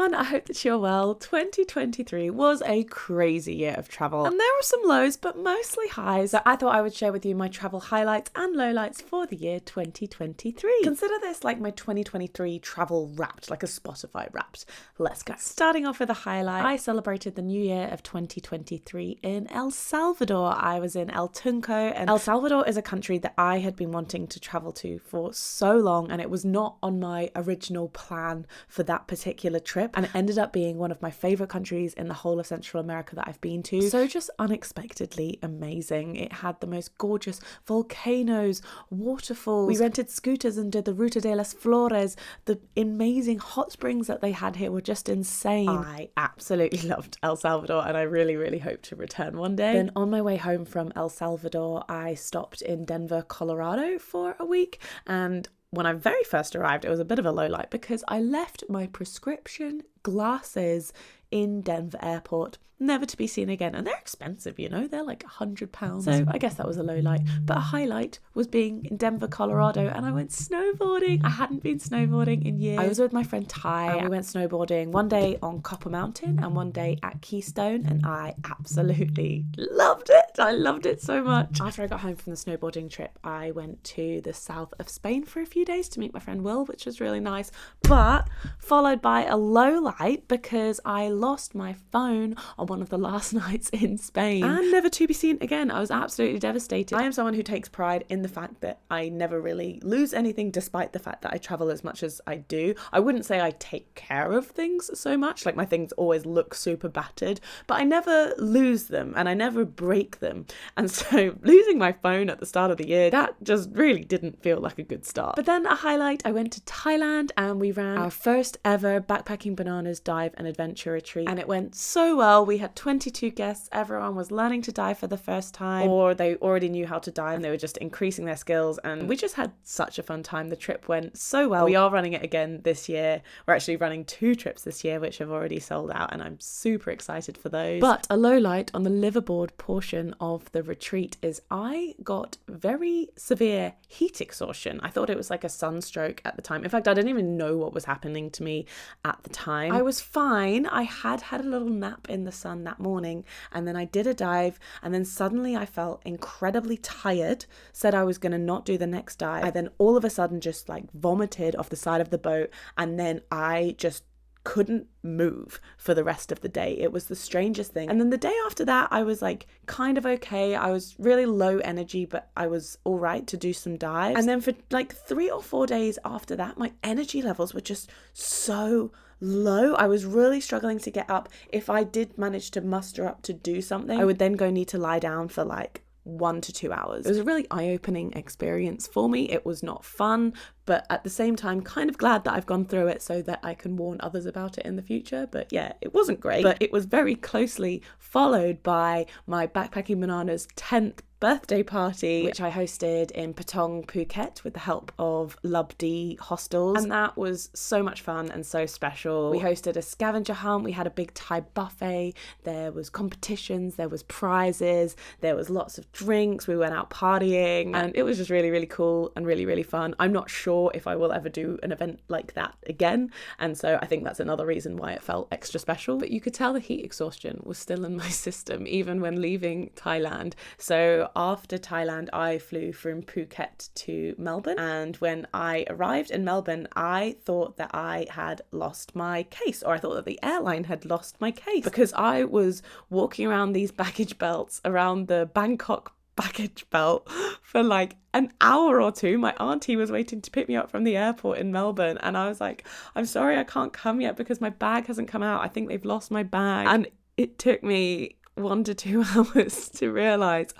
everyone, I hope that you're well. 2023 was a crazy year of travel and there were some lows but mostly highs, so I thought I would share with you my travel highlights and lowlights for the year 2023. Consider this like my 2023 travel wrapped, like a Spotify wrapped. Let's go. Starting off with a highlight, I celebrated the new year of 2023 in El Salvador. I was in El Tunco, and El Salvador is a country that I had been wanting to travel to for so long, and it was not on my original plan for that particular trip, and it ended up being one of my favorite countries in the whole of Central America that I've been to. So just unexpectedly amazing. It had the most gorgeous volcanoes, waterfalls. We rented scooters and did the Ruta de las Flores. The amazing hot springs that they had here were just insane. I absolutely loved El Salvador, and I really hope to return one day. Then on my way home from El Salvador, I stopped in Denver, Colorado for a week, and when I very first arrived, it was a bit of a low light because I left my prescription glasses in Denver airport, never to be seen again. And they're expensive, you know, they're like £100. So I guess that was a low light. But a highlight was being in Denver, Colorado, and I went snowboarding. I hadn't been snowboarding in years. I was with my friend Ty, and we went snowboarding one day on Copper Mountain and one day at Keystone, and I absolutely loved it. I loved it so much. After I got home from the snowboarding trip, I went to the south of Spain for a few days to meet my friend Will, which was really nice, but followed by a low light because I lost my phone on one of the last nights in Spain and never to be seen again. I was absolutely devastated. I am someone who takes pride in the fact that I never really lose anything, despite the fact that I travel as much as I do. I wouldn't say I take care of things so much, like my things always look super battered, but I never lose them and I never break them. And so losing my phone at the start of the year, that just really didn't feel like a good start. But then a highlight, I went to Thailand and we ran our first ever Backpacking Bananas dive and adventure retreat, and it went so well. We had 22 guests. Everyone was learning to dive for the first time, or they already knew how to dive and they were just increasing their skills, and we just had such a fun time. The trip went so well. We are running it again this year. We're actually running 2 trips this year which have already sold out, and I'm super excited for those. But a low light on the liveaboard portion of the retreat is I got very severe heat exhaustion. I thought it was like a sunstroke at the time. In fact, I didn't even know what was happening to me at the time. I was fine. I had a little nap in the sun that morning, and then I did a dive, and then suddenly I felt incredibly tired, said I was going to not do the next dive. I then all of a sudden just like vomited off the side of the boat, and then I just couldn't move for the rest of the day. It was the strangest thing. And then the day after that, I was like kind of okay. I was really low energy, but I was all right to do some dives. And then for like 3 or 4 days after that, my energy levels were just so low. I was really struggling to get up. If I did manage to muster up to do something, I would then go need to lie down for like 1 to 2 hours. It was a really eye-opening experience for me. It was not fun, but at the same time kind of glad that I've gone through it so that I can warn others about it in the future. But yeah, it wasn't great, but it was very closely followed by my Backpacking Bananas 10th birthday party, which I hosted in Patong, Phuket with the help of Lubdi Hostels, and that was so much fun and so special. We hosted a scavenger hunt, we had a big Thai buffet, there was competitions, there was prizes, there was lots of drinks, we went out partying, and it was just really cool and really fun. I'm not sure if I will ever do an event like that again, and so I think that's another reason why it felt extra special. But you could tell the heat exhaustion was still in my system even when leaving Thailand. So after Thailand, I flew from Phuket to Melbourne, and when I arrived in Melbourne, I thought that I had lost my case, or I thought that the airline had lost my case, because I was walking around these baggage belts around the Bangkok baggage belt for like an hour or two. My auntie was waiting to pick me up from the airport in Melbourne, and I was like, I'm sorry I can't come yet because my bag hasn't come out. I think they've lost my bag. And it took me 1 to 2 hours to realise,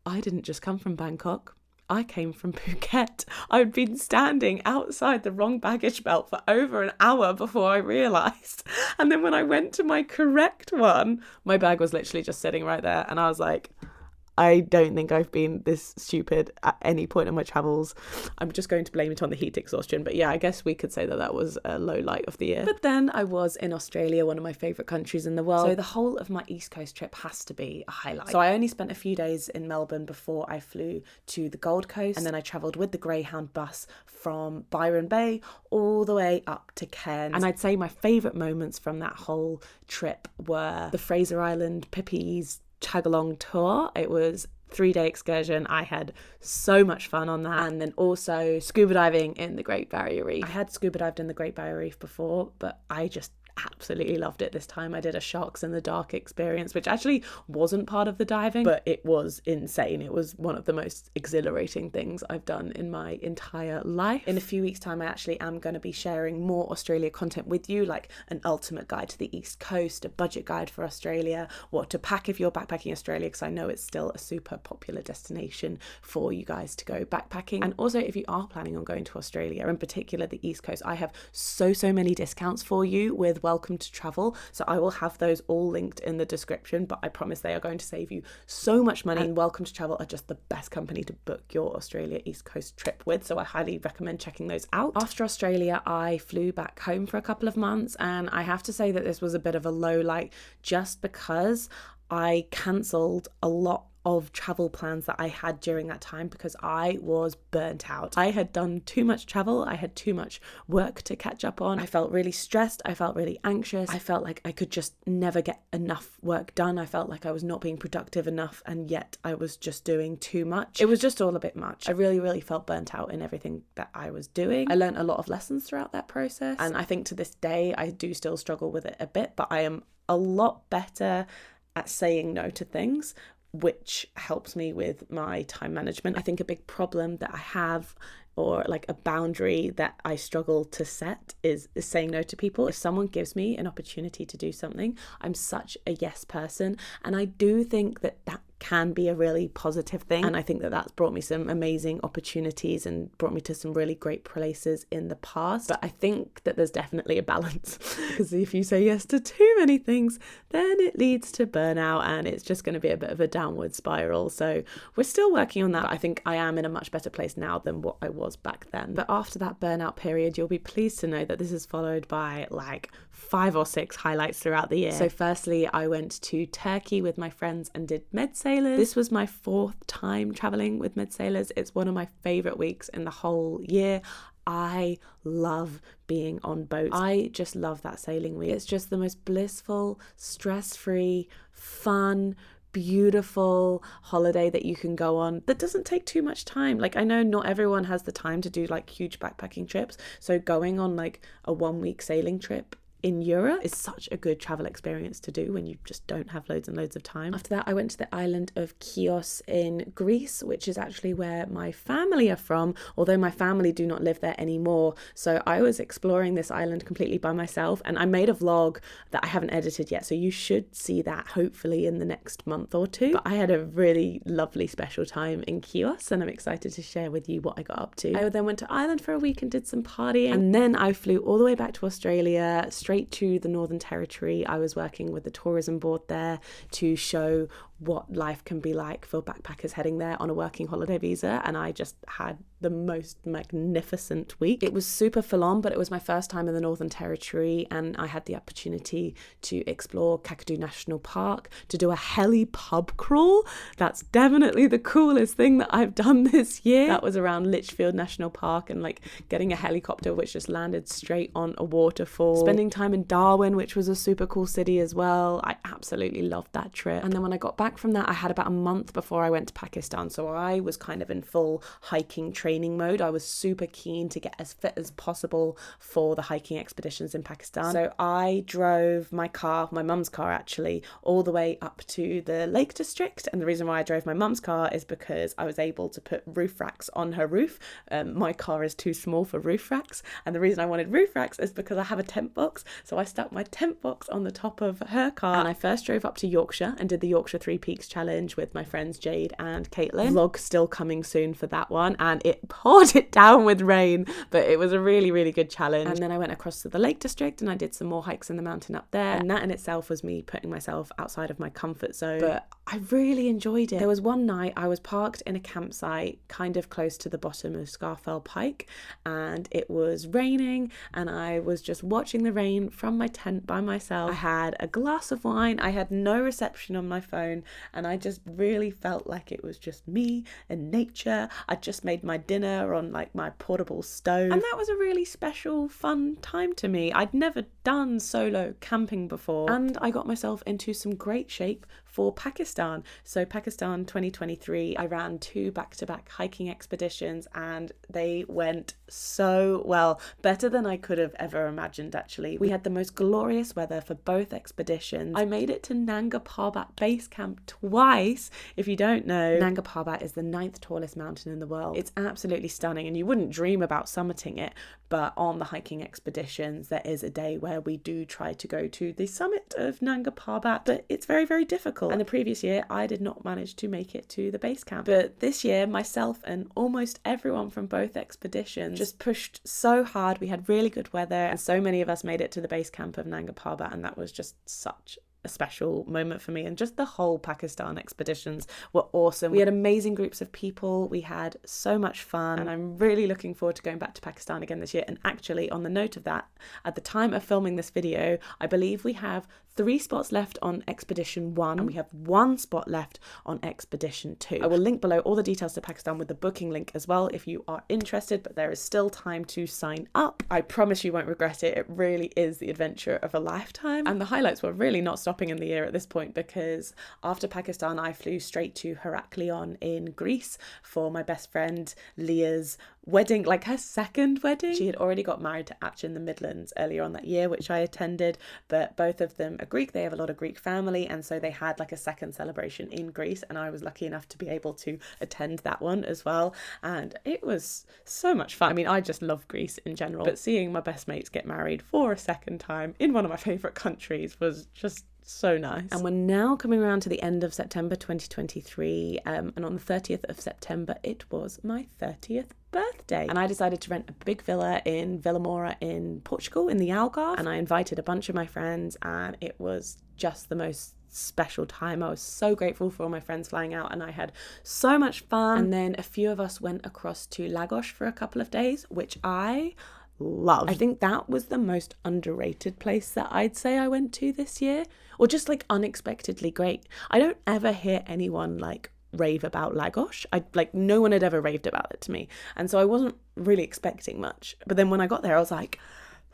I didn't just come from Bangkok. I came from Phuket. I'd been standing outside the wrong baggage belt for over an hour before I realised. And then when I went to my correct one, my bag was literally just sitting right there. And I was like, I don't think I've been this stupid at any point in my travels. I'm just going to blame it on the heat exhaustion. But yeah, I guess we could say that that was a low light of the year. But then I was in Australia, one of my favourite countries in the world. So the whole of my East Coast trip has to be a highlight. So I only spent a few days in Melbourne before I flew to the Gold Coast. And then I travelled with the Greyhound bus from Byron Bay all the way up to Cairns. And I'd say my favourite moments from that whole trip were the Fraser Island Pippi's tag-along tour. It was 3-day excursion. I had so much fun on that. And then also scuba diving in the Great Barrier Reef. I had scuba dived in the Great Barrier Reef before, but I just absolutely loved it this time. I did a sharks in the dark experience, which actually wasn't part of the diving, but it was insane. It was one of the most exhilarating things I've done in my entire life. In a few weeks' time, I actually am going to be sharing more Australia content with you, like an ultimate guide to the East Coast, a budget guide for Australia, what to pack if you're backpacking Australia, because I know it's still a super popular destination for you guys to go backpacking. And also, if you are planning on going to Australia, in particular the East Coast, I have so many discounts for you with Welcome to Travel. So I will have those all linked in the description, but I promise they are going to save you so much money. And Welcome to Travel are just the best company to book your Australia East Coast trip with. So I highly recommend checking those out. After Australia, I flew back home for a couple of months, and I have to say that this was a bit of a low light just because I cancelled a lot of travel plans that I had during that time because I was burnt out. I had done too much travel. I had too much work to catch up on. I felt really stressed. I felt really anxious. I felt like I could just never get enough work done. I felt like I was not being productive enough, and yet I was just doing too much. It was just all a bit much. I really felt burnt out in everything that I was doing. I learned a lot of lessons throughout that process, and I think to this day I do still struggle with it a bit, but I am a lot better at saying no to things, which helps me with my time management. I think a big problem that I have, or like a boundary that I struggle to set, is saying no to people. If someone gives me an opportunity to do something, I'm such a yes person, and I do think that that can be a really positive thing. And I think that that's brought me some amazing opportunities and brought me to some really great places in the past. But I think that there's definitely a balance because if you say yes to too many things, then it leads to burnout and it's just going to be a bit of a downward spiral. So we're still working on that. But I think I am in a much better place now than what I was back then. But after that burnout period, you'll be pleased to know that this is followed by like 5 or 6 highlights throughout the year. So firstly, I went to Turkey with my friends and did MedSailers. This was my 4th time traveling with MedSailers. It's one of my favorite weeks in the whole year. I love being on boats. I just love that sailing week. It's just the most blissful, stress-free, fun, beautiful holiday that you can go on that doesn't take too much time. Like, I know not everyone has the time to do like huge backpacking trips, so going on like a 1-week sailing trip in Europe is such a good travel experience to do when you just don't have loads and loads of time. After that, I went to the island of Chios in Greece, which is actually where my family are from, although my family do not live there anymore. So I was exploring this island completely by myself, and I made a vlog that I haven't edited yet, so you should see that hopefully in the next month or 2. But I had a really lovely special time in Chios, and I'm excited to share with you what I got up to. I then went to Ireland for a week and did some partying, and then I flew all the way back to Australia, straight to the Northern Territory. I was working with the tourism board there to show what life can be like for backpackers heading there on a working holiday visa, and I just had the most magnificent week. It was super full on, but it was my first time in the Northern Territory, and I had the opportunity to explore Kakadu National Park, to do a heli pub crawl. That's definitely the coolest thing that I've done this year. That was around Litchfield National Park, and like getting a helicopter which just landed straight on a waterfall. Spending time in Darwin, which was a super cool city as well. I absolutely loved that trip. And then when I got back from that, I had about a month before I went to Pakistan, so I was kind of in full hiking training mode. I was super keen to get as fit as possible for the hiking expeditions in Pakistan. So I drove my car, my mum's car actually, all the way up to the Lake District. And the reason why I drove my mum's car is because I was able to put roof racks on her roof. My car is too small for roof racks, and the reason I wanted roof racks is because I have a tent box. So I stuck my tent box on the top of her car, and I first drove up to Yorkshire and did the Yorkshire 3 Peaks Challenge with my friends Jade and Caitlin. Vlog still coming soon for that one, and it poured it down with rain, but it was a really good challenge. And then I went across to the Lake District and I did some more hikes in the mountain up there, and that in itself was me putting myself outside of my comfort zone. But I really enjoyed it. There was one night I was parked in a campsite kind of close to the bottom of Scarfell Pike, and it was raining, and I was just watching the rain from my tent by myself. I had a glass of wine, I had no reception on my phone, and I just really felt like it was just me and nature. I just made my dinner on like my portable stove, and that was a really special, fun time to me. I'd never done solo camping before, and I got myself into some great shape for Pakistan. So Pakistan 2023, I ran 2 back-to-back hiking expeditions, and they went so well, better than I could have ever imagined actually. We had the most glorious weather for both expeditions. I made it to Nanga Parbat base camp twice. If you don't know, Nanga Parbat is the 9th tallest mountain in the world. It's absolutely stunning, and you wouldn't dream about summiting it, but on the hiking expeditions there is a day where we do try to go to the summit of Nanga Parbat, but it's very, very difficult. And the previous year I did not manage to make it to the base camp, but this year myself and almost everyone from both expeditions just pushed so hard. We had really good weather, and so many of us made it to the base camp of Nanga Parbat, and that was just such a special moment for me. And just the whole Pakistan expeditions were awesome. We had amazing groups of people, we had so much fun, and I'm really looking forward to going back to Pakistan again this year. And actually, on the note of that, at the time of filming this video, I believe we have 3 spots left on Expedition 1 and we have 1 spot left on Expedition 2. I will link below all the details to Pakistan with the booking link as well if you are interested, but there is still time to sign up. I promise you won't regret it. It really is the adventure of a lifetime. And the highlights were really not stopping in the year at this point, because after Pakistan I flew straight to Heraklion in Greece for my best friend Leah's wedding, like her 2nd wedding. She had already got married to Atch in the Midlands earlier on that year, which I attended, but both of them are Greek. They have a lot of Greek family, and so they had like a 2nd celebration in Greece, and I was lucky enough to be able to attend that one as well, and it was so much fun. I mean, I just love Greece in general, but seeing my best mates get married for a 2nd time in one of my favourite countries was just so nice. And we're now coming around to the end of September 2023, and on the 30th of September it was my 30th birthday, and I decided to rent a big villa in Vilamora in Portugal in the Algarve, and I invited a bunch of my friends, and it was just the most special time. I was so grateful for all my friends flying out, and I had so much fun. And then a few of us went across to Lagos for a couple of days, which I loved. I think that was the most underrated place that I'd say I went to this year, or just like unexpectedly great. I don't ever hear anyone like rave about Lagos. No one had ever raved about it to me, and so I wasn't really expecting much. But then when I got there I was like,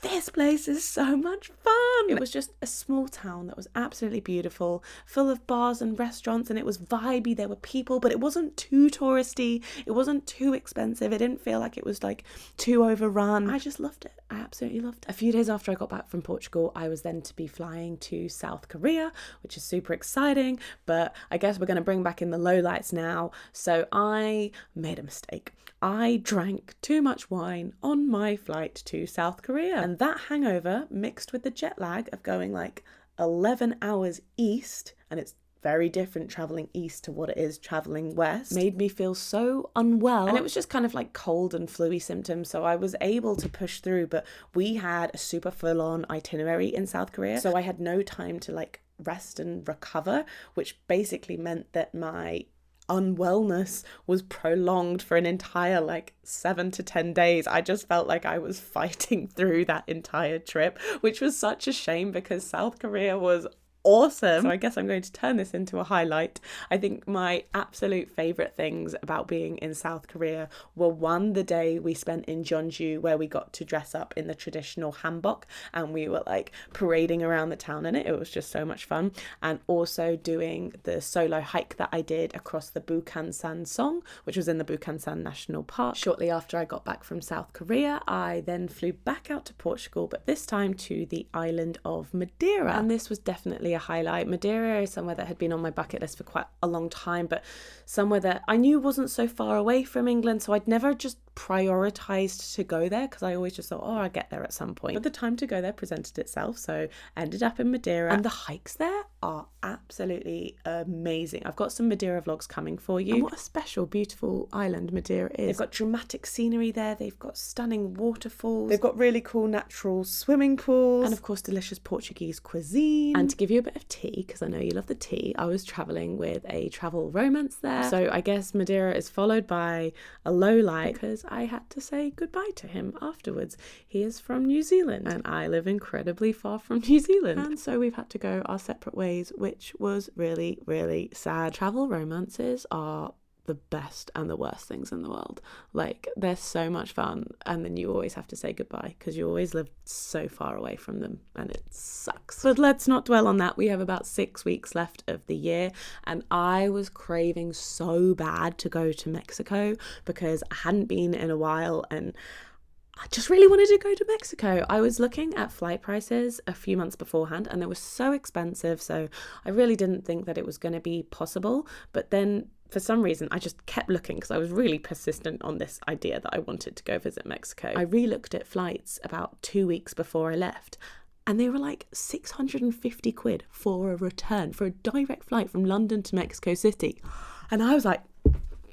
this place is so much fun. It was just a small town that was absolutely beautiful, full of bars and restaurants, and it was vibey. There were people, but it wasn't too touristy. It wasn't too expensive. It didn't feel like it was like too overrun. I just loved it. I absolutely loved it. A few days after I got back from Portugal, I was then to be flying to South Korea, which is super exciting, but I guess we're going to bring back in the lowlights now. So I made a mistake. I drank too much wine on my flight to South Korea, and that hangover mixed with the jet lag of going like 11 hours east, and it's very different traveling east to what it is traveling west, made me feel so unwell. And it was just kind of like cold and flu-y symptoms, so I was able to push through, but we had a super full-on itinerary in South Korea, so I had no time to like rest and recover, which basically meant that my unwellness was prolonged for an entire like 7 to 10 days. I just felt like I was fighting through that entire trip, which was such a shame because South Korea was awesome. So I guess I'm going to turn this into a highlight. I think my absolute favourite things about being in South Korea were, one, the day we spent in Jeonju where we got to dress up in the traditional hanbok and we were like parading around the town in it. It was just so much fun. And also doing the solo hike that I did across the Bukhansan Song, which was in the Bukhansan National Park. Shortly after I got back from South Korea, I then flew back out to Portugal, but this time to the island of Madeira. And this was definitely a highlight. Madeira is somewhere that had been on my bucket list for quite a long time, but somewhere that I knew wasn't so far away from England, so I'd never just prioritized to go there because I always just thought, oh, I'll get there at some point. But the time to go there presented itself, so I ended up in Madeira, and the hikes there are absolutely amazing. I've got some Madeira vlogs coming for you. And what a special, beautiful island Madeira is. They've got dramatic scenery there. They've got stunning waterfalls. They've got really cool natural swimming pools. And of course, delicious Portuguese cuisine. And to give you a bit of tea, because I know you love the tea, I was traveling with a travel romance there. So I guess Madeira is followed by a low light because I had to say goodbye to him afterwards. He is from New Zealand and I live incredibly far from New Zealand. And so we've had to go our separate ways, which was really, really sad. Travel romances are the best and the worst things in the world. Like, they're so much fun, and then you always have to say goodbye because you always live so far away from them and it sucks. But let's not dwell on that. We have about 6 weeks left of the year and I was craving so bad to go to Mexico because I hadn't been in a while and I just really wanted to go to Mexico. I was looking at flight prices a few months beforehand and they were so expensive, so I really didn't think that it was going to be possible. But then for some reason, I just kept looking because I was really persistent on this idea that I wanted to go visit Mexico. I re-looked at flights about 2 weeks before I left and they were like 650 quid for a return, for a direct flight from London to Mexico City. And I was like,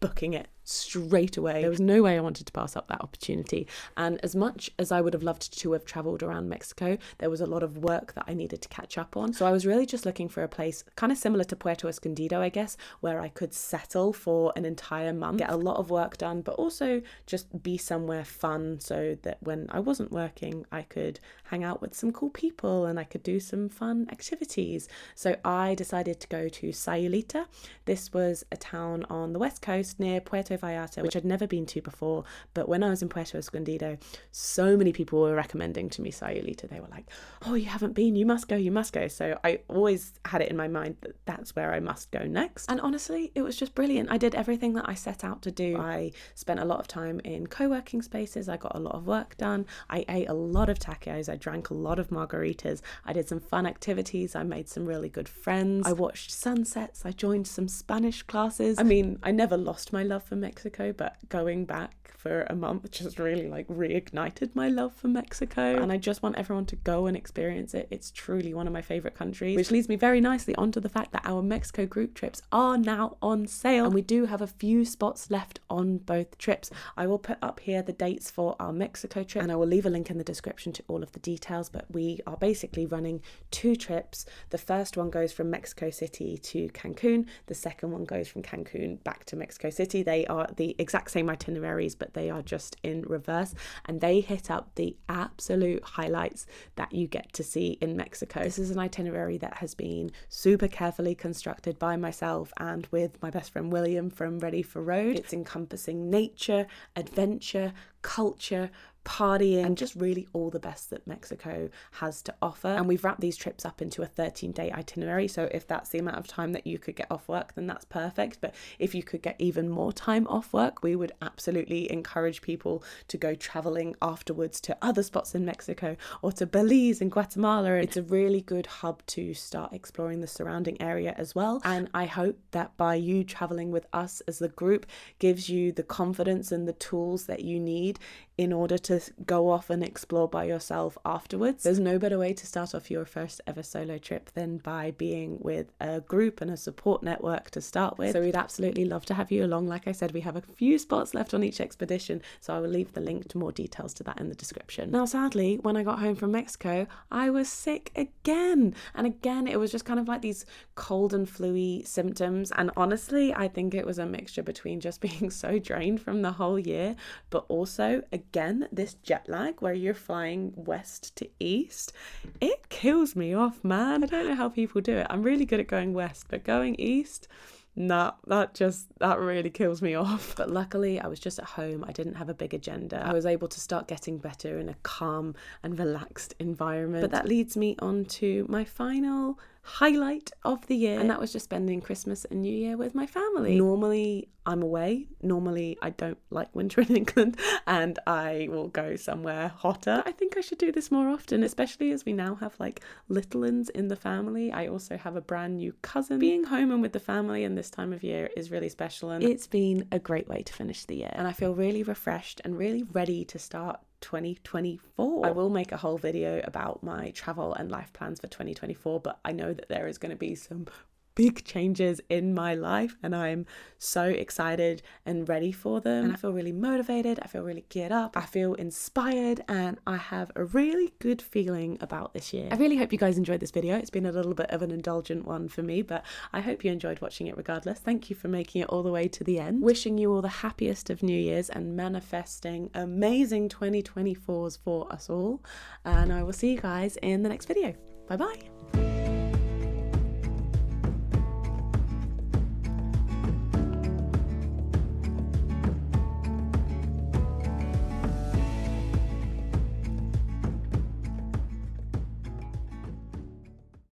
booking it straight away. There was no way I wanted to pass up that opportunity. And as much as I would have loved to have travelled around Mexico, there was a lot of work that I needed to catch up on. So I was really just looking for a place kind of similar to Puerto Escondido, I guess, where I could settle for an entire month, get a lot of work done, but also just be somewhere fun so that when I wasn't working, I could hang out with some cool people and I could do some fun activities. So I decided to go to Sayulita. This was a town on the west coast near Puerto Vallarta, which I'd never been to before, but when I was in Puerto Escondido, so many people were recommending to me Sayulita. They were like, oh, you haven't been, you must go. So I always had it in my mind that that's where I must go next. And honestly, it was just brilliant. I did everything that I set out to do. I spent a lot of time in co-working spaces. I got a lot of work done. I ate a lot of tacos. I drank a lot of margaritas. I did some fun activities. I made some really good friends. I watched sunsets. I joined some Spanish classes. I mean, I never lost my love for Mexico, but going back for a month just really like reignited my love for Mexico, and I just want everyone to go and experience it. It's truly one of my favorite countries, which leads me very nicely onto the fact that our Mexico group trips are now on sale and we do have a few spots left on both trips. I will put up here the dates for our Mexico trip and I will leave a link in the description to all of the details, but we are basically running 2 trips. The first one goes from Mexico City to Cancun. The second one goes from Cancun back to Mexico City. They are the exact same itineraries, but they are just in reverse, and they hit up the absolute highlights that you get to see in Mexico. This is an itinerary that has been super carefully constructed by myself and with my best friend William from Ready for Road. It's encompassing nature, adventure, culture, partying, and just really all the best that Mexico has to offer. And we've wrapped these trips up into a 13-day itinerary, so if that's the amount of time that you could get off work, then that's perfect. But if you could get even more time off work, we would absolutely encourage people to go traveling afterwards to other spots in Mexico or to Belize and Guatemala. It's a really good hub to start exploring the surrounding area as well, and I hope that by you traveling with us as the group gives you the confidence and the tools that you need in order to go off and explore by yourself afterwards. There's no better way to start off your first ever solo trip than by being with a group and a support network to start with. So we'd absolutely love to have you along. Like I said, we have a few spots left on each expedition, so I will leave the link to more details to that in the description. Now, sadly, when I got home from Mexico, I was sick again. And again, it was just kind of like these cold and flu-y symptoms. And honestly, I think it was a mixture between just being so drained from the whole year, but also, again, this jet lag where you're flying west to east. It kills me off, man. I don't know how people do it. I'm really good at going west, but going east, nah, that really kills me off. But luckily I was just at home. I didn't have a big agenda. I was able to start getting better in a calm and relaxed environment. But that leads me on to my final highlight of the year, and that was just spending Christmas and New Year with my family. Normally I'm away. Normally I don't like winter in England and I will go somewhere hotter. I think I should do this more often, especially as we now have like little uns in the family. I also have a brand new cousin. Being home and with the family in this time of year is really special, and it's been a great way to finish the year, and I feel really refreshed and really ready to start 2024. I will make a whole video about my travel and life plans for 2024, but I know that there is going to be some big changes in my life and I'm so excited and ready for them, and I feel really motivated, I feel really geared up, I feel inspired, and I have a really good feeling about this year. I really hope you guys enjoyed this video. It's been a little bit of an indulgent one for me, but I hope you enjoyed watching it regardless. Thank you for making it all the way to the end. Wishing you all the happiest of New Year's and manifesting amazing 2024s for us all, and I will see you guys in the next video. Bye bye.